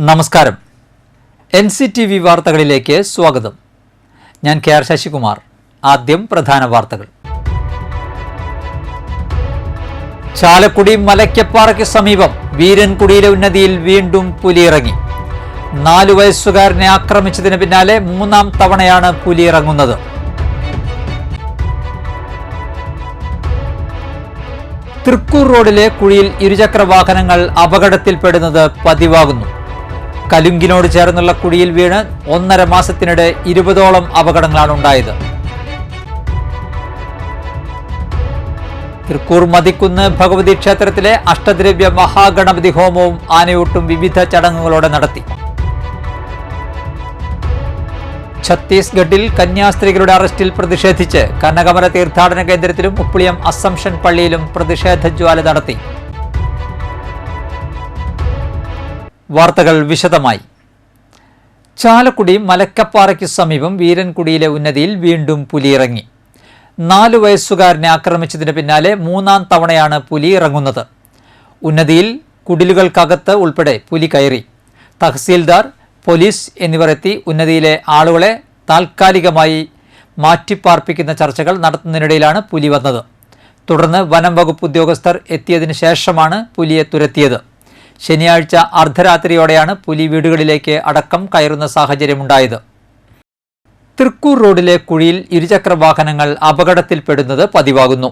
നമസ്കാരം. NCTV വാർത്തകളിലേക്ക് സ്വാഗതം. ഞാൻ KR ശശികുമാർ. ആദ്യം പ്രധാന വാർത്തകൾ. ചാലക്കുടി മലയ്ക്കപ്പാറയ്ക്ക് സമീപം വീരൻകുടിയിലെ ഉന്നതിയിൽ വീണ്ടും പുലിയിറങ്ങി. 4 വയസ്സുകാരനെ ആക്രമിച്ചതിന് പിന്നാലെ 3ാം തവണയാണ് പുലിയിറങ്ങുന്നത്. തൃക്കൂർ റോഡിലെ കുഴിയിൽ ഇരുചക്ര വാഹനങ്ങൾ അപകടത്തിൽപ്പെടുന്നത് പതിവാകുന്നു. കലുങ്കിനോട് ചേർന്നുള്ള കുഴിയിൽ വീണ് 1.5 മാസത്തിനിടെ 20ഓളം അപകടങ്ങളാണ് ഉണ്ടായത്. തൃക്കൂർ മതിക്കുന്ന് ഭഗവതി ക്ഷേത്രത്തിലെ അഷ്ടദ്രവ്യ മഹാഗണപതി ഹോമവും ആനയൂട്ടും വിവിധ ചടങ്ങുകളോടെ നടത്തി. ഛത്തീസ്ഗഡിൽ കന്യാസ്ത്രീകളുടെ അറസ്റ്റിൽ പ്രതിഷേധിച്ച് കനകമല തീർത്ഥാടന കേന്ദ്രത്തിലും ഉപ്പിളിയം അസംഷൻ പള്ളിയിലും പ്രതിഷേധ ജ്വാല നടത്തി. വാർത്തകൾ വിശദമായി. ചാലക്കുടി മലക്കപ്പാറയ്ക്ക് സമീപം വീരൻകുടിയിലെ ഉന്നതിയിൽ വീണ്ടും പുലിയിറങ്ങി. 4 വയസ്സുകാരനെ ആക്രമിച്ചതിന് പിന്നാലെ 3ാം തവണയാണ് പുലി ഇറങ്ങുന്നത്. ഉന്നതിയിൽ കുടിലുകൾക്കകത്ത് ഉൾപ്പെടെ പുലി കയറി. തഹസീൽദാർ, പോലീസ് എന്നിവർ എത്തി ഉന്നതിയിലെ ആളുകളെ താൽക്കാലികമായി മാറ്റിപ്പാർപ്പിക്കുന്ന ചർച്ചകൾ നടത്തുന്നതിനിടയിലാണ് പുലി വന്നത്. തുടർന്ന് വനം വകുപ്പ് ഉദ്യോഗസ്ഥർ എത്തിയതിനു ശേഷമാണ് പുലിയെ തുരത്തിയത്. ശനിയാഴ്ച അർദ്ധരാത്രിയോടെയാണ് പുലി വീടുകളിലേക്ക് അടക്കം കയറുന്ന സാഹചര്യമുണ്ടായത്. തൃക്കൂർ റോഡിലെ കുഴിയിൽ ഇരുചക്ര വാഹനങ്ങൾ അപകടത്തിൽപ്പെടുന്നത് പതിവാകുന്നു.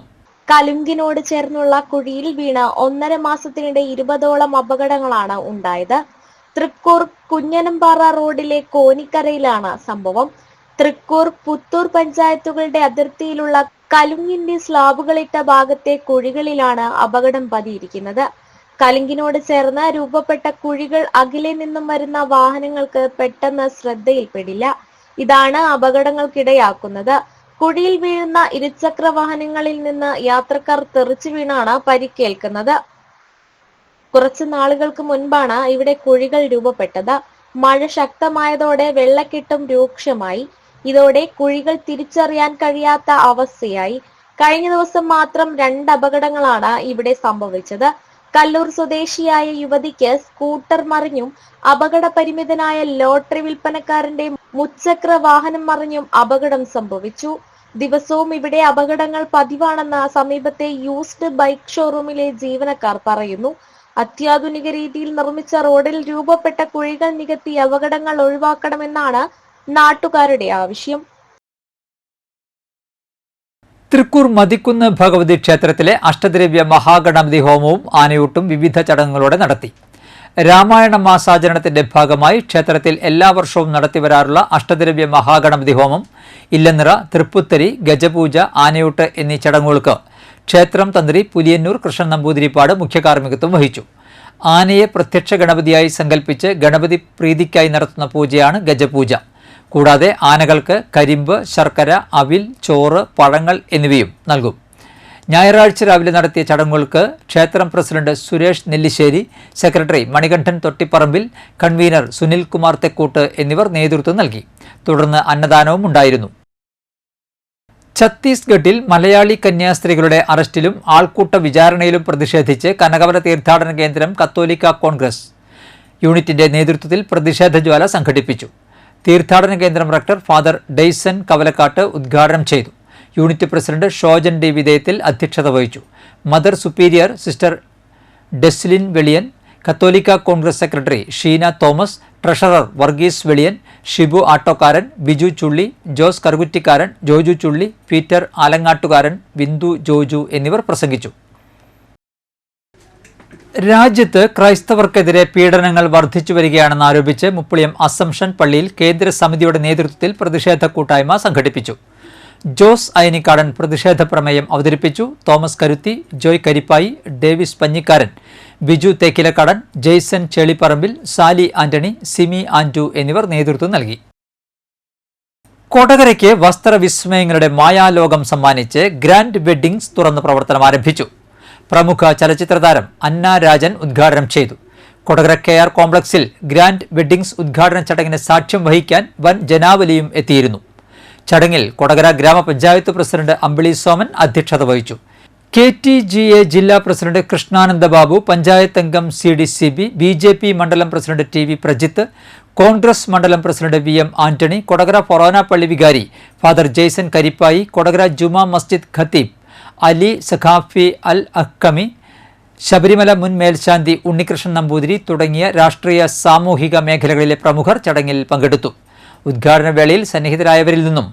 കലുങ്കിനോട് ചേർന്നുള്ള കുഴിയിൽ വീണ് 1.5 മാസത്തിനിടെ 20ഓളം അപകടങ്ങളാണ് ഉണ്ടായത്. തൃക്കൂർ കുഞ്ഞനമ്പാറ റോഡിലെ കോനിക്കരയിലാണ് സംഭവം. തൃക്കൂർ പുത്തൂർ പഞ്ചായത്തുകളുടെ അതിർത്തിയിലുള്ള കലുങ്കിന്റെ സ്ലാബുകളിട്ട ഭാഗത്തെ കുഴികളിലാണ് അപകടം പതിയിരിക്കുന്നത്. കലുങ്കിനോട് ചേർന്ന് രൂപപ്പെട്ട കുഴികൾ അകലെ നിന്നും വരുന്ന വാഹനങ്ങൾക്ക് പെട്ടെന്ന് ശ്രദ്ധയിൽപ്പെടില്ല. ഇതാണ് അപകടങ്ങൾക്കിടയാക്കുന്നത്. കുഴിയിൽ വീഴുന്ന ഇരുചക്ര വാഹനങ്ങളിൽ നിന്ന് യാത്രക്കാർ തെറിച്ചു വീണാണ് പരിക്കേൽക്കുന്നത്. കുറച്ചു നാളുകൾക്ക് മുൻപാണ് ഇവിടെ കുഴികൾ രൂപപ്പെട്ടത്. മഴ ശക്തമായതോടെ വെള്ളക്കെട്ടും രൂക്ഷമായി. ഇതോടെ കുഴികൾ തിരിച്ചറിയാൻ കഴിയാത്ത അവസ്ഥയായി. കഴിഞ്ഞ ദിവസം മാത്രം 2 അപകടങ്ങളാണ് ഇവിടെ സംഭവിച്ചത്. കല്ലൂർ സ്വദേശിയായ യുവതിക്ക് സ്കൂട്ടർ മറിഞ്ഞും അപകട പരിമിതനായ ലോട്ടറി വിൽപ്പനക്കാരന്റെ മുച്ചക്ര വാഹനം മറിഞ്ഞും അപകടം സംഭവിച്ചു. ദിവസവും ഇവിടെ അപകടങ്ങൾ പതിവാണെന്ന് സമീപത്തെ യൂസ്ഡ് ബൈക്ക് ഷോറൂമിലെ ജീവനക്കാർ പറയുന്നു. അത്യാധുനിക രീതിയിൽ നിർമ്മിച്ച റോഡിൽ രൂപപ്പെട്ട കുഴികൾ നികത്തി അപകടങ്ങൾ ഒഴിവാക്കണമെന്നാണ് നാട്ടുകാരുടെ ആവശ്യം. തൃക്കൂർ മതിക്കുന്ന് ഭഗവതി ക്ഷേത്രത്തിലെ അഷ്ടദ്രവ്യ മഹാഗണപതി ഹോമവും ആനയൂട്ടും വിവിധ ചടങ്ങുകളോടെ നടത്തി. രാമായണ മാസാചരണത്തിന്റെ ഭാഗമായി ക്ഷേത്രത്തിൽ എല്ലാ വർഷവും നടത്തിവരാറുള്ള അഷ്ടദ്രവ്യ മഹാഗണപതി ഹോമം, ഇല്ലനിറ, തൃപ്പുത്തരി, ഗജപൂജ, ആനയൂട്ട് എന്നീ ചടങ്ങുകൾക്ക് ക്ഷേത്രം തന്ത്രി പുലിയന്നൂർ കൃഷ്ണൻ നമ്പൂതിരിപ്പാട് മുഖ്യകാർമ്മികത്വം വഹിച്ചു. ആനയെ പ്രത്യക്ഷ ഗണപതിയായി സങ്കല്പിച്ച് ഗണപതി പ്രീതിക്കായി നടത്തുന്ന പൂജയാണ് ഗജപൂജ. കൂടാതെ ആനകൾക്ക് കരിമ്പ്, ശർക്കര, അവിൽ, ചോറ്, പഴങ്ങൾ എന്നിവയും നൽകും. ഞായറാഴ്ച രാവിലെ നടത്തിയ ചടങ്ങുകൾക്ക് ക്ഷേത്രം president Suresh Nellissery, secretary Manikandan തൊട്ടിപ്പറമ്പിൽ, convener Sunil Kumar Thekkoot എന്നിവർ നേതൃത്വം നൽകി. തുടർന്ന് അന്നദാനവും ഉണ്ടായിരുന്നു. ഛത്തീസ്ഗഡിൽ മലയാളി കന്യാസ്ത്രീകളുടെ അറസ്റ്റിലും ആൾക്കൂട്ട വിചാരണയിലും പ്രതിഷേധിച്ച് കനകമല തീർത്ഥാടന കേന്ദ്രം കത്തോലിക്ക കോൺഗ്രസ് യൂണിറ്റിന്റെ നേതൃത്വത്തിൽ പ്രതിഷേധ ജ്വാല സംഘടിപ്പിച്ചു. തീർത്ഥാടന കേന്ദ്രം റക്ടർ ഫാദർ ഡെയ്സൺ കവലക്കാട്ട് ഉദ്ഘാടനം ചെയ്തു. യൂണിറ്റ് പ്രസിഡന്റ് ഷോജൻ ഡി വിധേയത്തിൽ അധ്യക്ഷത വഹിച്ചു. Mother superior sister Deslin Veliyan, Catholic Congress secretary Sheena Thomas, treasurer Varghese Veliyan, Shibu Attokkaran, Biju Chulli, Jose Karukuttikkaran, Joju Chulli, Peter Alangattukaran, Bindu Joju എന്നിവർ പ്രസംഗിച്ചു. രാജ്യത്ത് ക്രൈസ്തവർക്കെതിരെ പീഡനങ്ങൾ വർദ്ധിച്ചു വരികയാണെന്ന് ആരോപിച്ച് മുപ്പിളിയം അസംഷൻ പള്ളിയിൽ കേന്ദ്ര സമിതിയുടെ നേതൃത്വത്തിൽ പ്രതിഷേധ കൂട്ടായ്മ സംഘടിപ്പിച്ചു. ജോസ് അയനിക്കാടൻ പ്രതിഷേധ പ്രമേയം അവതരിപ്പിച്ചു. തോമസ് കരുത്തി, ജോയ് കരിപ്പായി, ഡേവിസ് പഞ്ഞിക്കാരൻ, ബിജു തേക്കിലക്കാടൻ, ജെയ്സൺ ചേളിപ്പറമ്പിൽ, സാലി ആന്റണി, സിമി ആൻഡു എന്നിവർ നേതൃത്വം നൽകി. കൊടകരയ്ക്ക് വസ്ത്രവിസ്മയങ്ങളുടെ മായാലോകം സമ്മാനിച്ച് ഗ്രാൻഡ് വെഡ്ഡിംഗ്സ് തുറന്ന് പ്രവർത്തനം ആരംഭിച്ചു. പ്രമുഖ ചലച്ചിത്ര താരം അന്ന രാജൻ ഉദ്ഘാടനം ചെയ്തു. കൊടകര KR കോംപ്ലക്സിൽ ഗ്രാൻഡ് വെഡ്ഡിംഗ്സ് ഉദ്ഘാടന ചടങ്ങിന് സാക്ഷ്യം വഹിക്കാൻ വൻ ജനാവലിയും എത്തിയിരുന്നു. ചടങ്ങിൽ കൊടകര ഗ്രാമപഞ്ചായത്ത് പ്രസിഡന്റ് അമ്പിളി സോമൻ അധ്യക്ഷത വഹിച്ചു. KTGA ജില്ലാ പ്രസിഡന്റ് കൃഷ്ണാനന്ദ ബാബു, പഞ്ചായത്ത് അംഗം CDCB, BJP മണ്ഡലം പ്രസിഡന്റ് TV പ്രജിത്ത്, കോൺഗ്രസ് മണ്ഡലം പ്രസിഡന്റ് VM ആന്റണി, കൊടകര ഫൊറോന പള്ളി വികാരി ഫാദർ ജെയ്സൺ കരിപ്പായി, കൊടകര ജുമാ മസ്ജിദ് ഖത്തീബ് അലി സഖാഫി അൽ അക്കമി, ശബരിമല മുൻ മേൽശാന്തി ഉണ്ണികൃഷ്ണൻ നമ്പൂതിരി തുടങ്ങിയ രാഷ്ട്രീയ സാമൂഹിക മേഖലകളിലെ പ്രമുഖർ ചടങ്ങിൽ പങ്കെടുത്തു. ഉദ്ഘാടന വേളയിൽ സന്നിഹിതരായവരിൽ നിന്നും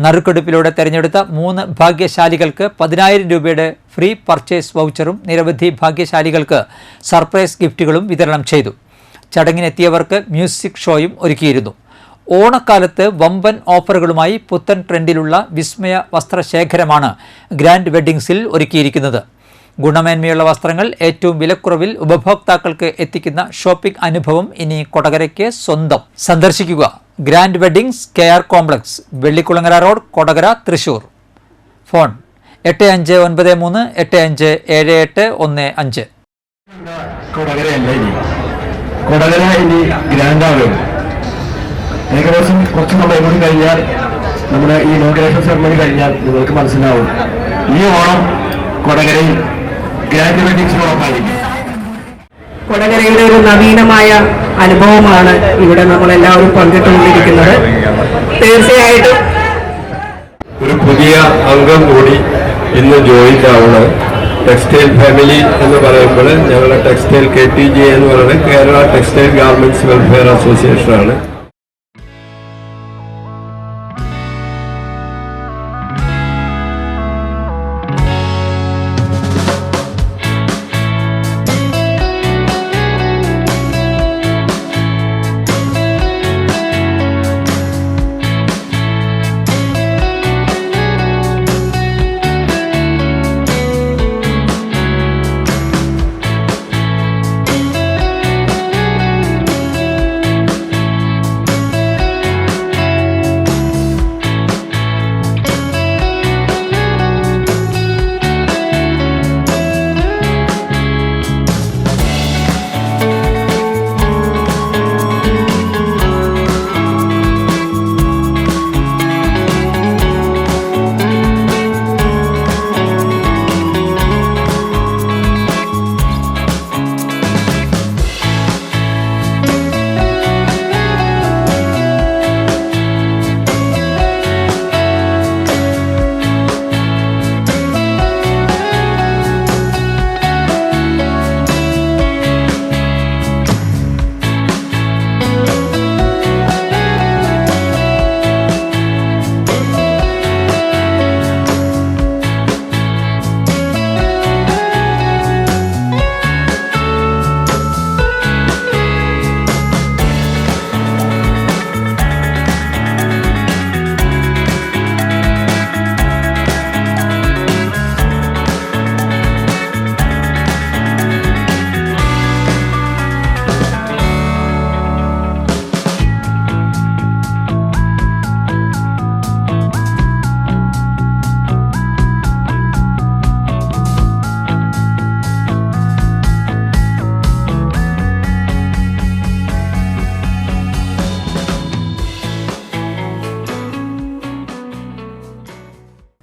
നറുക്കെടുപ്പിലൂടെ തെരഞ്ഞെടുത്ത 3 ഭാഗ്യശാലികൾക്ക് 10,000 രൂപയുടെ ഫ്രീ പർച്ചേസ് വൗച്ചറും നിരവധി ഭാഗ്യശാലികൾക്ക് സർപ്രൈസ് ഗിഫ്റ്റുകളും വിതരണം ചെയ്തു. ചടങ്ങിനെത്തിയവർക്ക് മ്യൂസിക് ഷോയും ഒരുക്കിയിരുന്നു. ഓണക്കാലത്ത് വമ്പൻ ഓഫറുകളുമായി പുത്തൻ ട്രെൻഡിലുള്ള വിസ്മയ വസ്ത്രശേഖരമാണ് ഗ്രാൻഡ് വെഡ്ഡിങ്സിൽ ഒരുക്കിയിരിക്കുന്നത്. ഗുണമേന്മയുള്ള വസ്ത്രങ്ങൾ ഏറ്റവും വിലക്കുറവിൽ ഉപഭോക്താക്കൾക്ക് എത്തിക്കുന്ന ഷോപ്പിംഗ് അനുഭവം ഇനി കൊടകരയ്ക്ക് സ്വന്തം. സന്ദർശിക്കുക grand weddings KR complex, Vellikulangara road, Kodakara, Thrissur. Phone 8593857815. Kodakara ഇനി ഗ്രാൻഡാകും. ഏകദേശം കുറച്ച് സമയം കൂടി കഴിഞ്ഞാൽ നമ്മുടെ ഈ ഇനോഗ്രേഷൻ സെറമണി കഴിഞ്ഞാൽ നിങ്ങൾക്ക് മനസ്സിലാവും ഈ ഓണം കൊടകരയിൽ ഗ്രാൻഡ് വെഡ്ഡിങ്സിനോടൊപ്പമായിരിക്കും. കൊടകരയുടെ ഒരു നവീനമായ അനുഭവമാണ് ഇവിടെ നമ്മളെല്ലാവരും പങ്കിട്ടുകൊണ്ടിരിക്കുന്നത്. തീർച്ചയായിട്ടും ഒരു പുതിയ അംഗം കൂടി ഇന്ന് ജോയിൻ ആവുന്നത് ടെക്സ്റ്റൈൽ ഫാമിലി എന്ന് പറയുമ്പോൾ ഞങ്ങളുടെ ടെക്സ്റ്റൈൽ KTGA എന്ന് പറയുന്നത് കേരള ടെക്സ്റ്റൈൽ ഗാർമെന്റ്സ് വെൽഫെയർ അസോസിയേഷനാണ്.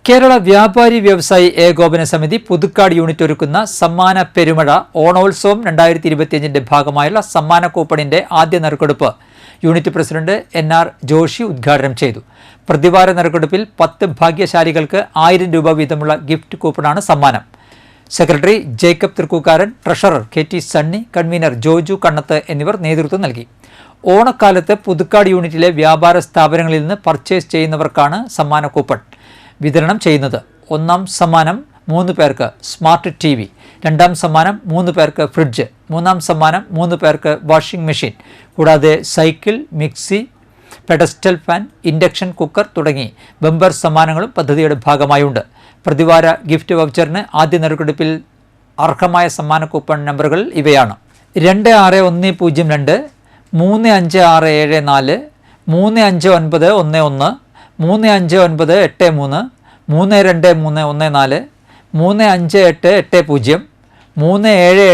കേരള വ്യാപാരി വ്യവസായി ഏകോപന സമിതി പുതുക്കാട് യൂണിറ്റ് ഒരുക്കുന്ന സമ്മാന പെരുമഴ ഓണോത്സവം 2025 ഭാഗമായുള്ള സമ്മാന കൂപ്പണിന്റെ ആദ്യ നറുക്കെടുപ്പ് യൂണിറ്റ് പ്രസിഡന്റ് NR ജോഷി ഉദ്ഘാടനം ചെയ്തു. പ്രതിവാര നറുക്കെടുപ്പിൽ 10 ഭാഗ്യശാലികൾക്ക് 1000 രൂപ വീതമുള്ള ഗിഫ്റ്റ് കൂപ്പണാണ് സമ്മാനം. Secretary Jacob Thrikkookkaran, treasurer KT Sunny, convener Joju Kannath എന്നിവർ നേതൃത്വം നൽകി. ഓണക്കാലത്ത് പുതുക്കാട് യൂണിറ്റിലെ വ്യാപാര സ്ഥാപനങ്ങളിൽ നിന്ന് പർച്ചേസ് ചെയ്യുന്നവർക്കാണ് സമ്മാന കൂപ്പൺ വിതരണം ചെയ്യുന്നത്. ഒന്നാം സമ്മാനം 3 പേർക്ക് സ്മാർട്ട് TV, രണ്ടാം സമ്മാനം 3 പേർക്ക് ഫ്രിഡ്ജ്, മൂന്നാം സമ്മാനം 3 പേർക്ക് വാഷിംഗ് മെഷീൻ, കൂടാതെ cycle, mixie, pedestal fan, induction cooker തുടങ്ങി ബമ്പർ സമ്മാനങ്ങളും പദ്ധതിയുടെ ഭാഗമായുണ്ട്. പ്രതിവാര ഗിഫ്റ്റ് വൗച്ചറിന് ആദ്യ നറുക്കെടുപ്പിൽ അർഹമായ സമ്മാന കൂപ്പൺ നമ്പറുകൾ ഇവയാണ്: 261002, 35674, 35911, 35983, 32314, 35880,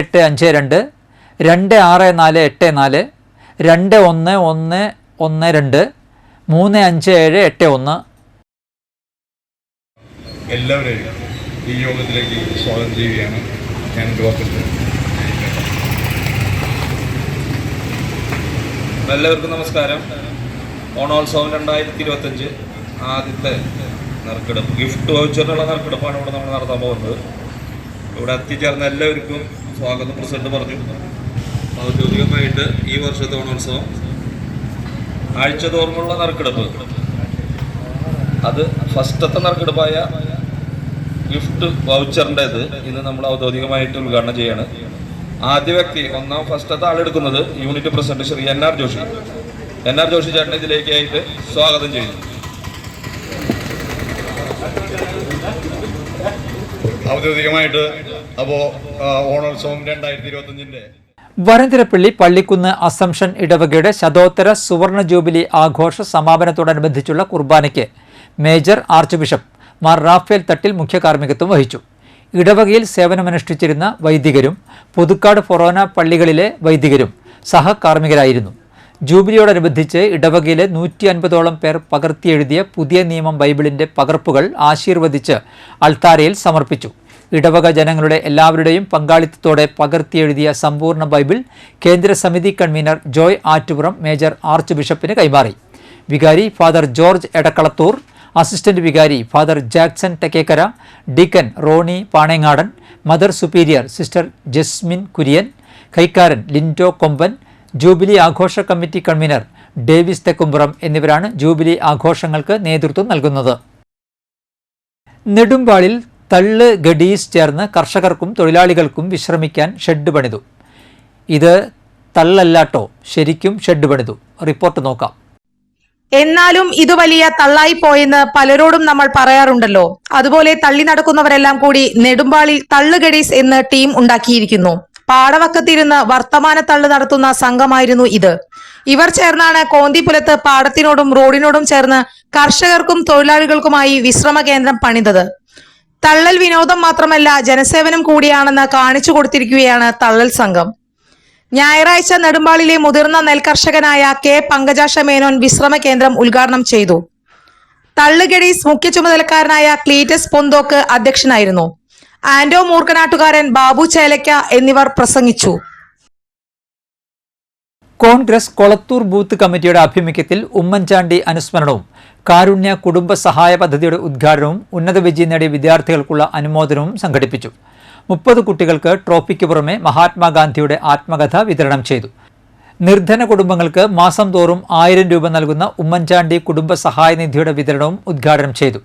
37852, 26484, 21112, 35781. എല്ലാവരെയും ഈ യോഗത്തിലേക്ക് സ്വാഗതം ചെയ്യുകയാണ്. ഞാൻ എല്ലാവർക്കും നമസ്കാരം. ഓണോത്സവം 2025 ആദ്യത്തെ നറുക്കെടുപ്പ്, ഗിഫ്റ്റ് വൗച്ചറിനുള്ള നറുക്കെടുപ്പാണ് ഇവിടെ നമ്മൾ നടത്താൻ പോകുന്നത്. ഇവിടെ എത്തിച്ചേർന്ന എല്ലാവർക്കും സ്വാഗതം പ്രസിഡന്റ് പറഞ്ഞു. ഔദ്യോഗികമായിട്ട് ഈ വർഷത്തെ ഓണോത്സവം ആഴ്ച തോറുമുള്ള നറുക്കെടുപ്പ്, അത് ഫസ്റ്റത്തെ നറുക്കെടുപ്പായ ഗിഫ്റ്റ് വൗച്ചറിൻ്റെത് ഇന്ന് നമ്മൾ ഔദ്യോഗികമായിട്ട് ഉദ്ഘാടനം ചെയ്യാണ്. ആദ്യ വ്യക്തി ഫസ്റ്റത്തെ ആളെടുക്കുന്നത് unit president Shri NR Joshi. NR Joshi ചേട്ടനെ ഇതിലേക്കായിട്ട് സ്വാഗതം ചെയ്യുന്നു. ഔദ്യോഗികമായിട്ട് അപ്പോൾ ഓണോത്സവം 2025 വരന്തരപ്പള്ളി പള്ളിക്കുന്ന് അസംഷൻ ഇടവകയുടെ ശതോത്തര സുവർണ ജൂബിലി ആഘോഷ സമാപനത്തോടനുബന്ധിച്ചുള്ള കുർബാനയ്ക്ക് major archbishop Mar Raphael Thattil മുഖ്യ കാർമ്മികത്വം വഹിച്ചു. ഇടവകയിൽ സേവനമനുഷ്ഠിച്ചിരുന്ന വൈദികരും പുതുക്കാട് ഫൊറോന പള്ളികളിലെ വൈദികരും സഹകാർമ്മികരായിരുന്നു. ജൂബിലിയോടനുബന്ധിച്ച് ഇടവകയിലെ 150ഓളം പേർ പകർത്തിയെഴുതിയ പുതിയ നിയമം ബൈബിളിൻ്റെ പകർപ്പുകൾ ആശീർവദിച്ച് അൾത്താരയിൽ സമർപ്പിച്ചു. ഇടവക ജനങ്ങളുടെ എല്ലാവരുടെയും പങ്കാളിത്തത്തോടെ പകർത്തിയെഴുതിയ സമ്പൂർണ്ണ ബൈബിൾ കേന്ദ്ര സമിതി convener Joy Attupuram major arch ബിഷപ്പിന് കൈമാറി. വികാരി ഫാദർ ജോർജ് എടക്കളത്തൂർ, അസിസ്റ്റന്റ് വികാരി father Jackson Thekkekkara, deacon Rony Panengadan, mother superior sister Jasmin Kurian, കൈക്കാരൻ ലിൻഡോ കൊമ്പൻ, ജൂബിലി ആഘോഷ കമ്മിറ്റി കൺവീനർ ഡേവിസ് തെക്കുംപുറം എന്നിവരാണ് ജൂബിലി ആഘോഷങ്ങൾക്ക് നേതൃത്വം നൽകുന്നത്. നെടുമ്പാളിൽ തള്ള് ഗഡീസ് ചേർന്ന് കർഷകർക്കും തൊഴിലാളികൾക്കും വിശ്രമിക്കാൻ ഷെഡ് പണിതു. ഇത് തള്ളല്ലാട്ടോ, ശരിക്കും ഷെഡ് പണിതു. റിപ്പോർട്ട് നോക്കാം. എന്നാലും ഇത് വലിയ തള്ളായി പോയെന്ന് പലരോടും നമ്മൾ പറയാറുണ്ടല്ലോ. അതുപോലെ തള്ളി നടക്കുന്നവരെല്ലാം കൂടി നെടുമ്പാളിൽ തള്ളുഗഡീസ് എന്ന് ടീം ഉണ്ടാക്കിയിരിക്കുന്നു. പാടവക്കത്തിരുന്ന് വർത്തമാന തള്ളു നടത്തുന്ന സംഘമായിരുന്നു ഇത്. ഇവർ ചേർന്നാണ് കോന്തിപുലത്ത് പാടത്തിനോടും റോഡിനോടും ചേർന്ന് കർഷകർക്കും തൊഴിലാളികൾക്കുമായി വിശ്രമ കേന്ദ്രം പണിതത്. തള്ളൽ വിനോദം മാത്രമല്ല, ജനസേവനം കൂടിയാണെന്ന് കാണിച്ചു കൊടുത്തിരിക്കുകയാണ് തള്ളൽ സംഘം. ഞായറാഴ്ച നെടുമ്പാളിലെ മുതിർന്ന നെൽകർഷകനായ കെ പങ്കജാക്ഷ മേനോൻ വിശ്രമ കേന്ദ്രം ഉദ്ഘാടനം ചെയ്തു. തള്ളുഗഡീസ് മുഖ്യ ചുമതലക്കാരനായ ക്ലീറ്റസ് പൊന്തോക്ക് അധ്യക്ഷനായിരുന്നു. ആന്റോ മൂർക്കനാട്ടുകാരൻ, ബാബു ചേലക്ക എന്നിവർ പ്രസംഗിച്ചു. കോൺഗ്രസ് കൊളത്തൂർ ബൂത്ത് കമ്മിറ്റിയുടെ ആഭിമുഖ്യത്തിൽ ഉമ്മൻചാണ്ടി അനുസ്മരണവും കാരുണ്യ കുടുംബ സഹായ പദ്ധതിയുടെ ഉദ്ഘാടനവും ഉന്നത വിജയം നേടിയ വിദ്യാർത്ഥികൾക്കുള്ള അനുമോദനവും സംഘടിപ്പിച്ചു. 30 കുട്ടികൾക്ക് ട്രോഫിക്ക് പുറമെ മഹാത്മാഗാന്ധിയുടെ ആത്മകഥ വിതരണം ചെയ്തു. നിർധന കുടുംബങ്ങൾക്ക് മാസം തോറും 1000 രൂപ നൽകുന്ന ഉമ്മൻചാണ്ടി കുടുംബ സഹായ നിധിയുടെ വിതരണവും ഉദ്ഘാടനം ചെയ്തു.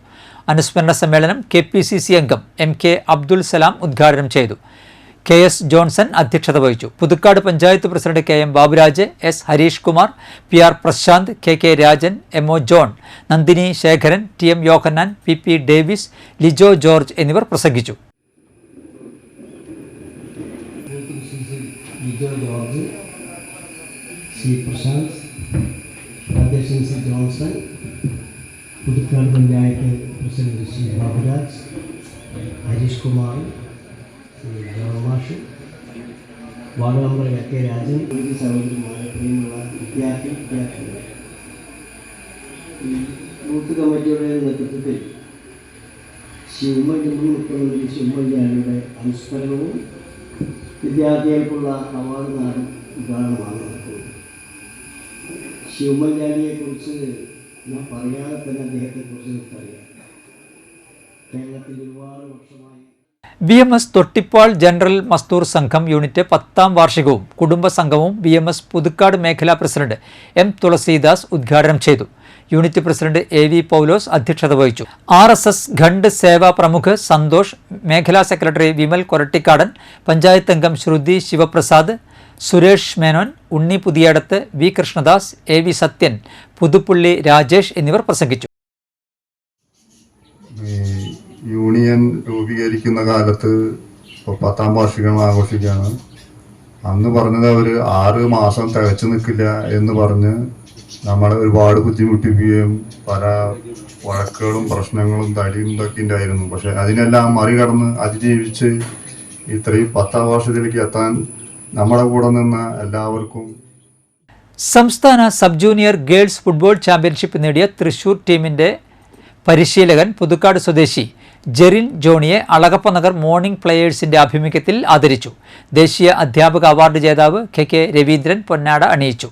അനുസ്മരണ സമ്മേളനം KPCC അംഗം MK അബ്ദുൽ സലാം ഉദ്ഘാടനം ചെയ്തു. KS ജോൺസൺ അധ്യക്ഷത വഹിച്ചു. Puthukkad panchayat president KM Baburaj, S Harish Kumar, PR Prashanth, KK Rajan, MO John, Nandini Sekharan, TM Yohannan, PP Davis, Lijo George എന്നിവർ പ്രസംഗിച്ചു. ലിജോ ജോർജ്, C പ്രശാന്ത്, അധ്യക്ഷൻ C Johnson, Puthukkad panchayat president C Baburaj, Harish Kumar, ജോമാഷ്, വാർഡ് മെമ്പർ KK രാജൻ, സഹോദരിമാരെ, പ്രിയമുള്ള വിദ്യാർത്ഥികൾ, ഈ ബൂത്ത് കമ്മിറ്റിയുടെ നേതൃത്വത്തിൽ ഉമ്മൻചാണ്ടി മുഖ്യമന്ത്രി ഉമ്മൻചാണ്ടിയുടെ അനുസ്മരണവും വിദ്യാർത്ഥികൾക്കുള്ള അവാർഡ് ദാനം ഉദ്ഘാടനമാണ് നടക്കുന്നത്. ഉമ്മൻചാണ്ടിയെക്കുറിച്ച് ഞാൻ പറയാതെ തന്നെ അദ്ദേഹത്തെക്കുറിച്ച് എനിക്കറിയാം. കേരളത്തിൽ ഒരുപാട് വർഷമായി BMS തൊട്ടിപ്പാൾ ജനറൽ മസ്ദൂർ സംഘം യൂണിറ്റ് 10ാം വാർഷികവും കുടുംബ സംഘവും BMS പുതുക്കാട് മേഖലാ പ്രസിഡന്റ് M തുളസീദാസ് ഉദ്ഘാടനം ചെയ്തു. യൂണിറ്റ് പ്രസിഡന്റ് AV പൗലോസ് അധ്യക്ഷത വഹിച്ചു. RSS ഖണ്ഡ് സേവാ പ്രമുഖ് സന്തോഷ്, മേഖലാ സെക്രട്ടറി വിമൽ കൊരട്ടിക്കാടൻ, പഞ്ചായത്ത് അംഗം ശ്രുതി ശിവപ്രസാദ്, സുരേഷ് മേനോൻ, ഉണ്ണി പുതിയടത്ത്, V കൃഷ്ണദാസ്, AV സത്യൻ, പുതുപ്പള്ളി രാജേഷ് എന്നിവർ പ്രസംഗിച്ചു. യൂണിയൻ രൂപീകരിക്കുന്ന കാലത്ത് ഇപ്പോൾ 10ാം വാർഷികം ആഘോഷിക്കുകയാണ്. അന്ന് പറഞ്ഞത് അവർ 6 മാസം തികച്ചു നിൽക്കില്ല എന്ന് പറഞ്ഞ് നമ്മളെ ഒരുപാട് ബുദ്ധിമുട്ടിക്കുകയും പല വഴക്കുകളും പ്രശ്നങ്ങളും തടിയും ഇതൊക്കെ ഉണ്ടായിരുന്നു. പക്ഷെ അതിനെല്ലാം മറികടന്ന് അതിജീവിച്ച് ഇത്രയും 10ാം വർഷത്തിലേക്ക് എത്താൻ നമ്മുടെ കൂടെ നിന്ന എല്ലാവർക്കും. സംസ്ഥാന sub junior girls football championship നേടിയ തൃശൂർ ടീമിന്റെ പരിശീലകൻ പുതുക്കാട് സ്വദേശി ജെറിൻ ജോണിയെ അളഗപ്പ നഗർ മോർണിംഗ് പ്ലേയേഴ്സിന്റെ ആഭിമുഖ്യത്തിൽ ആദരിച്ചു. ദേശീയ അധ്യാപക അവാർഡ് ജേതാവ് കെ രവീന്ദ്രൻ പൊന്നാട അണിയിച്ചു.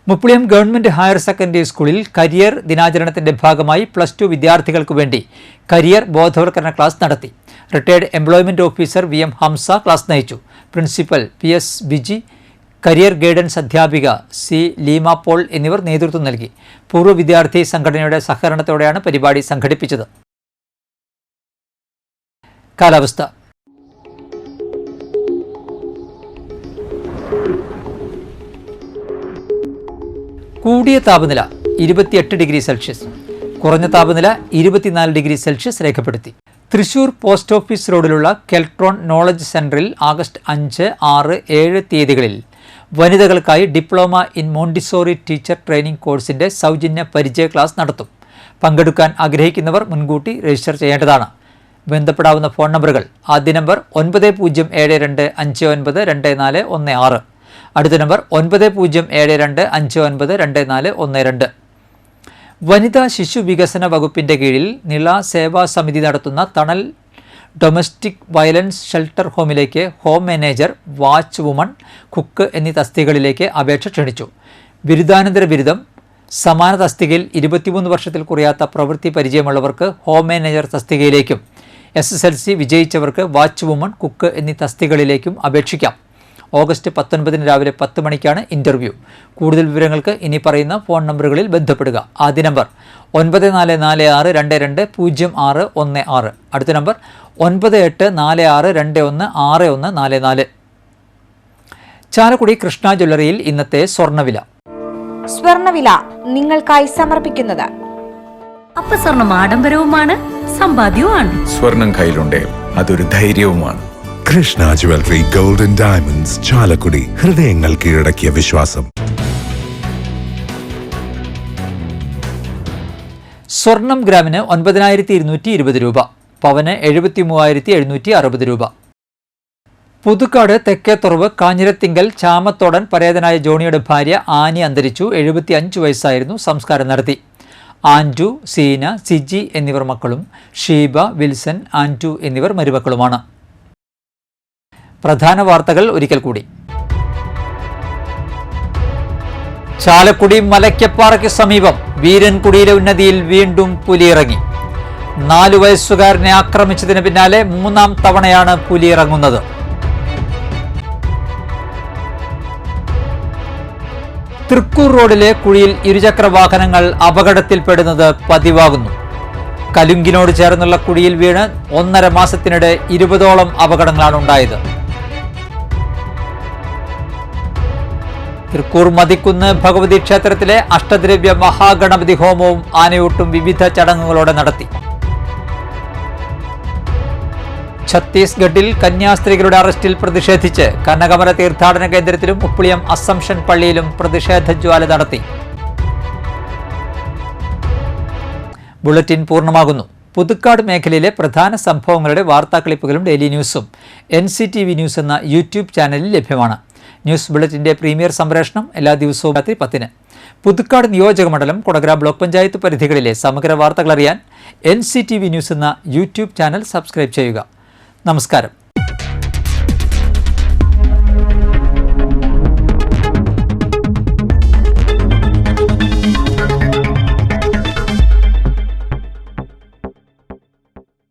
മുപ്പളിയം ഗവൺമെന്റ് ഹയർ സെക്കൻഡറി സ്കൂളിൽ കരിയർ ദിനാചരണത്തിന്റെ ഭാഗമായി +2 വിദ്യാർത്ഥികൾക്കു വേണ്ടി കരിയർ ബോധവൽക്കരണ ക്ലാസ് നടത്തി. Retired employment officer VM Hamsa class നയിച്ചു. Principal PS Biji, career guidance അധ്യാപിക C ലീമ പോൾ എന്നിവർ നേതൃത്വം നൽകി. പൂർവ്വ വിദ്യാർത്ഥി സംഘടനയുടെ സഹകരണത്തോടെയാണ് പരിപാടി സംഘടിപ്പിച്ചത്. കാലാവസ്ഥ. കൂടിയ താപനില 28 ഡിഗ്രി സെൽഷ്യസ്, കുറഞ്ഞ താപനില 24 ഡിഗ്രി സെൽഷ്യസ് രേഖപ്പെടുത്തി. തൃശൂർ പോസ്റ്റ് ഓഫീസ് റോഡിലുള്ള കെൽട്രോൺ നോളജ് സെന്ററിൽ ആഗസ്റ്റ് 5, 6, 7 തീയതികളിൽ വനിതകൾക്കായി diploma in Montessori teacher training കോഴ്സിന്റെ സൗജന്യ പരിചയ ക്ലാസ് നടത്തും. പങ്കെടുക്കാൻ ആഗ്രഹിക്കുന്നവർ മുൻകൂട്ടി രജിസ്റ്റർ ചെയ്യേണ്ടതാണ്. ബന്ധപ്പെടാവുന്ന ഫോൺ നമ്പറുകൾ: ആദ്യ നമ്പർ 9072592416, അടുത്ത നമ്പർ 9072592412. വനിതാ ശിശു വികസന വകുപ്പിന്റെ കീഴിൽ നിള സേവാ സമിതി നടത്തുന്ന തണൽ ഡൊമസ്റ്റിക് വയലൻസ് ഷെൽട്ടർ ഹോമിലേക്ക് home manager, watch woman, cook എന്നീ തസ്തികകളിലേക്ക് അപേക്ഷ ക്ഷണിച്ചു. ബിരുദാനന്തര ബിരുദം, സമാന തസ്തികയിൽ 23 വർഷത്തിൽ കുറയാത്ത പ്രവൃത്തി പരിചയമുള്ളവർക്ക് ഹോം മാനേജർ തസ്തികയിലേക്കും SSLC വിജയിച്ചവർക്ക് വാച്ച് വുമൺ, കുക്ക് എന്നീ തസ്തികകളിലേക്കും അപേക്ഷിക്കാം. ഓഗസ്റ്റ് 19 രാവിലെ 10 മണിക്കാണ് ഇന്റർവ്യൂ. കൂടുതൽ വിവരങ്ങൾക്ക് ഇനി പറയുന്ന ഫോൺ നമ്പറുകളിൽ ബന്ധപ്പെടുക. ആദ്യ നമ്പർ 9446220616, അടുത്ത നമ്പർ 9846216144. ചാലക്കുടി കൃഷ്ണ ജ്വല്ലറിയിൽ ഇന്നത്തെ സ്വർണ്ണവില. സ്വർണ്ണവില നിങ്ങൾക്കായി സമർപ്പിക്കുന്നത് അപ്പസ്വർണം ആഡംബരവുമാണ്, സമ്പാദ്യവുമാണ്. സ്വർണം കയ്യിലുണ്ടേ അതൊരു ധൈര്യവുമാണ്. Krishna jewellery golden diamonds, Chalakudy. ഹൃദയങ്ങൾ കീഴടക്കിയ വിശ്വാസം. സ്വർണം ഗ്രാമിന് 9220 രൂപ, പവന് 73,760 രൂപ. പുതുക്കാട് തെക്കേത്തുറവ് കാഞ്ഞിരത്തിങ്കൽ ചാമത്തോടൻ പരേതനായ ജോണിയുടെ ഭാര്യ ആനി അന്തരിച്ചു. 75 വയസ്സായിരുന്നു. സംസ്കാരം നടത്തി. ആൻറ്റു, സീന, സിജി എന്നിവർ മക്കളും ഷീബ, വിൽസൺ, ആൻറ്റു എന്നിവർ മരുമക്കളുമാണ്. പ്രധാന വാർത്തകൾ ഒരിക്കൽ കൂടി. ചാലക്കുടി മലയ്ക്കപ്പാറയ്ക്ക് സമീപം വീരൻകുടിയിലെ ഉന്നതിയിൽ വീണ്ടും പുലിയിറങ്ങി. 4 വയസ്സുകാരനെ ആക്രമിച്ചതിന് പിന്നാലെ 3ാം തവണയാണ് പുലിയിറങ്ങുന്നത്. തൃക്കൂർ റോഡിലെ കുഴിയിൽ ഇരുചക്ര വാഹനങ്ങൾ അപകടത്തിൽപ്പെടുന്നത് പതിവാകുന്നു. കലുങ്കിനോട് ചേർന്നുള്ള കുഴിയിൽ വീണ് 1.5 മാസത്തിനിടെ 20ഓളം അപകടങ്ങളാണ് ഉണ്ടായത്. തൃക്കൂർ മതിക്കുന്ന് ഭഗവതി ക്ഷേത്രത്തിലെ അഷ്ടദ്രവ്യ മഹാഗണപതി ഹോമവും ആനയൂട്ടും വിവിധ ചടങ്ങുകളോടെ നടത്തി. ഛത്തീസ്ഗഡിൽ കന്യാസ്ത്രീകളുടെ അറസ്റ്റിൽ പ്രതിഷേധിച്ച് കനകമല തീർത്ഥാടന കേന്ദ്രത്തിലും മുപ്പളിയം അസംഷൻ പള്ളിയിലും പ്രതിഷേധ ജ്വാല നടത്തി. ബുള്ളറ്റിൻ പൂർണ്ണമാകുന്നു. പുതുക്കാട് മേഖലയിലെ പ്രധാന സംഭവങ്ങളുടെ വാർത്താ ക്ലിപ്പുകളും ഡെയിലി ന്യൂസും NCTV ന്യൂസ് എന്ന യൂട്യൂബ് ചാനലിൽ ലഭ്യമാണ്. ന്യൂസ് ബുള്ളറ്റിന്റെ പ്രീമിയർ സംപ്രേഷണം എല്ലാ ദിവസവും രാത്രി 10-ന്. പുതുക്കാട് നിയോജക മണ്ഡലം, കൊടകര ബ്ലോക്ക് പഞ്ചായത്ത് പരിധികളിലെ സമഗ്ര വാർത്തകൾ അറിയാൻ NCTV ന്യൂസ് എന്ന യൂട്യൂബ് ചാനൽ സബ്സ്ക്രൈബ് ചെയ്യുക. നമസ്കാരം.